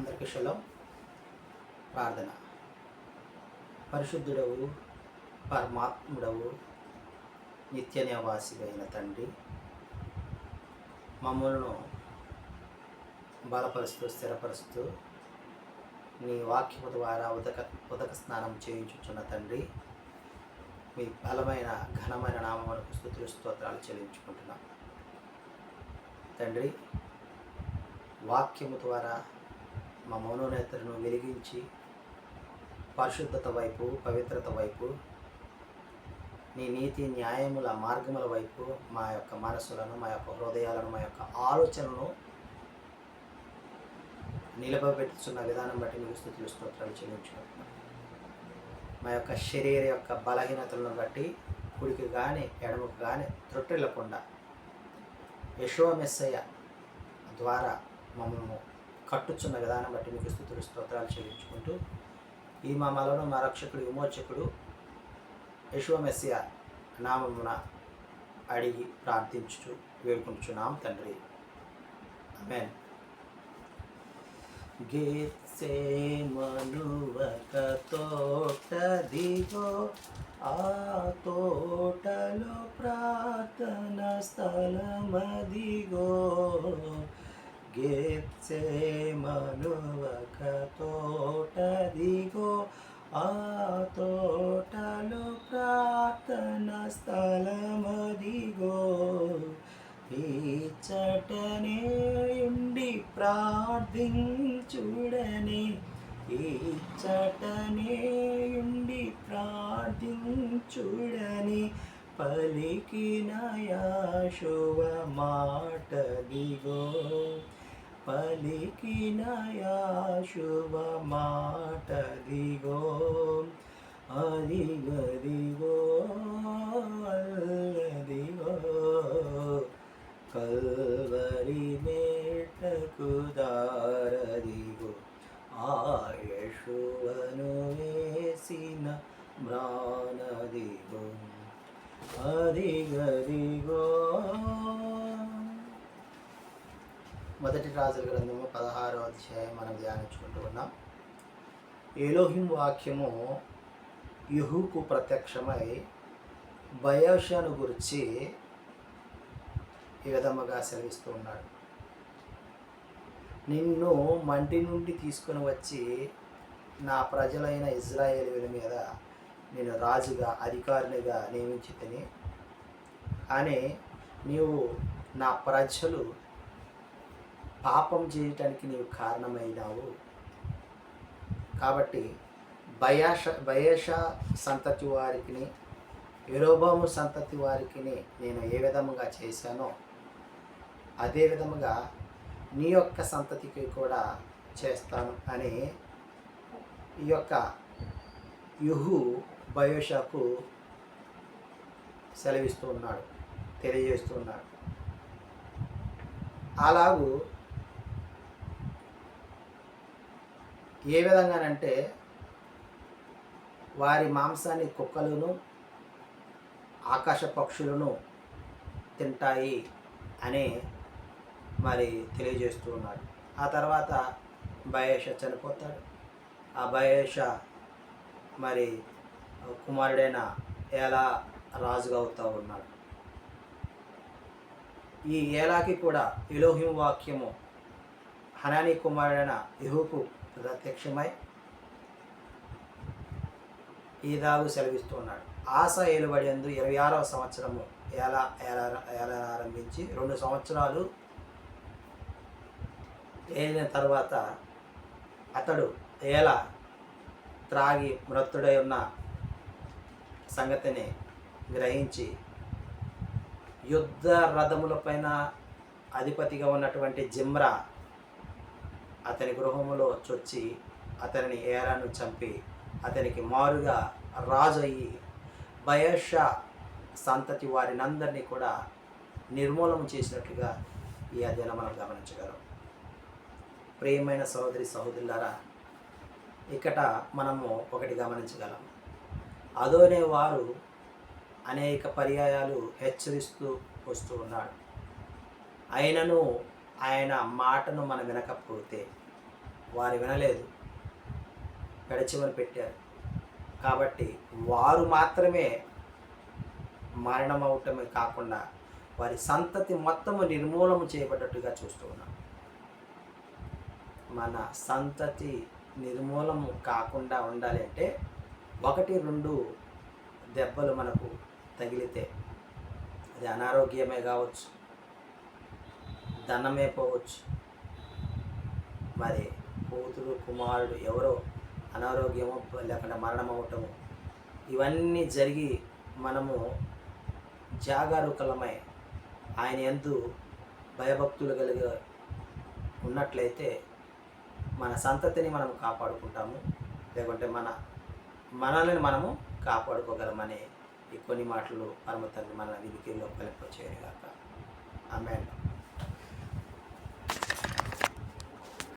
అందరికీ షలోం. ప్రార్థన. పరిశుద్ధుడవు, పరమాత్ముడవు, నిత్య నివాసివైన తండ్రి, మమ్మల్ని బలపరుస్తూ స్థిరపరుస్తూ నీ వాక్యము ద్వారా ఉదక స్నానం చేయించుచున్న తండ్రి, మీ బలమైన ఘనమైన నామమునకు స్తుతులు స్తోత్రాలు చెల్లించుకుంటున్నాం తండ్రి. వాక్యము ద్వారా మా మనోనేత్రను వెలిగించి పరిశుద్ధత వైపు, పవిత్రత వైపు, నీ నీతి న్యాయముల మార్గముల వైపు మా యొక్క మనసులను, మా యొక్క హృదయాలను, మా యొక్క ఆలోచనను నిలబెట్టుచున్న విధానం బట్టి నీకు స్తుతులు స్తోత్రాలు చెల్లించుకుంటున్నాం. మా యొక్క శరీర యొక్క బలహీనతలను బట్టి కుడికి కానీ ఎడమకు కానీ త్రొట్టిల్లకుండా యెషోవా మెస్సయ్య ద్వారా మమ్మల్ని కట్టుచున్న విధానం బట్టి మీకు స్తుతులు స్తోత్రాలు చెల్లించుకుంటూ ఈ మా మలను మా రక్షకుడు విమోచకుడు యెషోవా మెస్సయ్య నామమున అడిగి ప్రార్థించుచు వేడుకుంటున్నాం తండ్రి. ఆమేన్. గెత్సేమనువక తోట దిగో, ఆ తోటలో ప్రార్థన స్థలమదిగో. గెత్సేమనువక తోట దిగో, ఆ తోటలో ప్రార్థన స్థలమదిగో. ఈచటనే ఉండి ప్రార్థించుడని, ఈచటనే ఉండి ప్రార్థించుడని పలికిన యెషోవా మాటదిగో, పలికిన యెషోవా మాటదిగో. అదిగదిగో అల్లదిగో కల్వరి మేటకు దారదిగో, ఆ యెషోవాను వేసిన మ్రానదిగో. అదిగదిగో. మొదటి రాజుల గ్రంథము 16వ అధ్యాయం మనం ధ్యానించుకుంటూ ఉన్నాం. ఎలోహిం వాక్యము యెహూకు ప్రత్యక్షమై బయెషాను గురించి ఈ విధముగా సెలవిస్తూ ఉన్నాడు. నిన్ను మంటి నుండి తీసుకొని వచ్చి నా ప్రజలైన ఇజ్రాయేలీయుల మీద నేను రాజుగా, అధికారినిగా నియమించి తిని, కానీ నీవు నా ప్రజలు పాపం చేయటానికి నీవు కారణమైనావు. కాబట్టి బయెషా సంతతి వారికి, యరొబాము సంతతి వారికి నేను ఏ విధముగా చేశానో అదే విధముగా నీ యొక్క సంతతికి కూడా చేస్తాను అని ఈ యొక్క యెహూ బయెషాకు సెలవిస్తూ ఉన్నాడు, తెలియజేస్తూ ఉన్నాడు. అలాగూ ఏ విధంగానంటే వారి మాంసాన్ని కుక్కలను, ఆకాశ పక్షులను తింటాయి అని మరి తెలియజేస్తూ ఉన్నాడు. ఆ తర్వాత బయెషా చనిపోతాడు. ఆ బయెషా మరి కుమారుడైన ఏలా రాజుగా అవుతూ ఉన్నాడు. ఈ ఏలాకి కూడా ఎలోహిం వాక్యము హనానీ కుమారుడైన యెహూకు ప్రత్యక్షమై ఈదాగు సెలవిస్తూ ఉన్నాడు. ఆస ఏలుబడి యందు 26వ సంవత్సరము ఏలా ఆరంభించి 2 సంవత్సరాలు ఏలిన తర్వాత అతడు ఏలా త్రాగి మృతుడై ఉన్న సంగతిని గ్రహించి యుద్ధ రథములపైన అధిపతిగా ఉన్నటువంటి జిమ్రా అతని గృహములో చొచ్చి అతనిని ఏలాను చంపి అతనికి మారుగా రాజు అయ్యి బయెషా సంతతి వారినందరినీ కూడా నిర్మూలన చేసినట్లుగా ఈ అధ్యాయం మనం గమనించగలం. ప్రియమైన సహోదరి సహోదరులారా, ఇక్కడ మనము ఒకటి గమనించగలం. అదోనే వారు అనేక పర్యాయాలు హెచ్చరిస్తూ వస్తూ ఉన్నాడు. అయినను ఆయన మాటను మనం వినకపోతే వారు వినలేదు, గడిచిమని పెట్టారు. కాబట్టి వారు మాత్రమే మరణం అవటమే కాకుండా వారి సంతతి మొత్తము నిర్మూలన చేయబడ్డట్టుగా చూస్తూ ఉన్నాం. మన సంతతి నిర్మూలము కాకుండా ఉండాలి అంటే 1-2 దెబ్బలు మనకు తగిలితే, అది అనారోగ్యమే కావచ్చు, ధనమే పోవచ్చు, మరి కూతురు కుమారుడు ఎవరో అనారోగ్యము లేకుండా మరణం అవ్వటము, ఇవన్నీ జరిగి మనము జాగరూకులమై ఆయన యందు భయభక్తులు కలిగి ఉన్నట్లయితే మన సంతతిని మనం కాపాడుకుంటాము, లేకుంటే మనల్ని మనము కాపాడుకోగలమనే ఈ కొన్ని మాటలు పరమ తండ్రి మన వినికిడిలో కలిపి చేయగాక. ఆమేన్.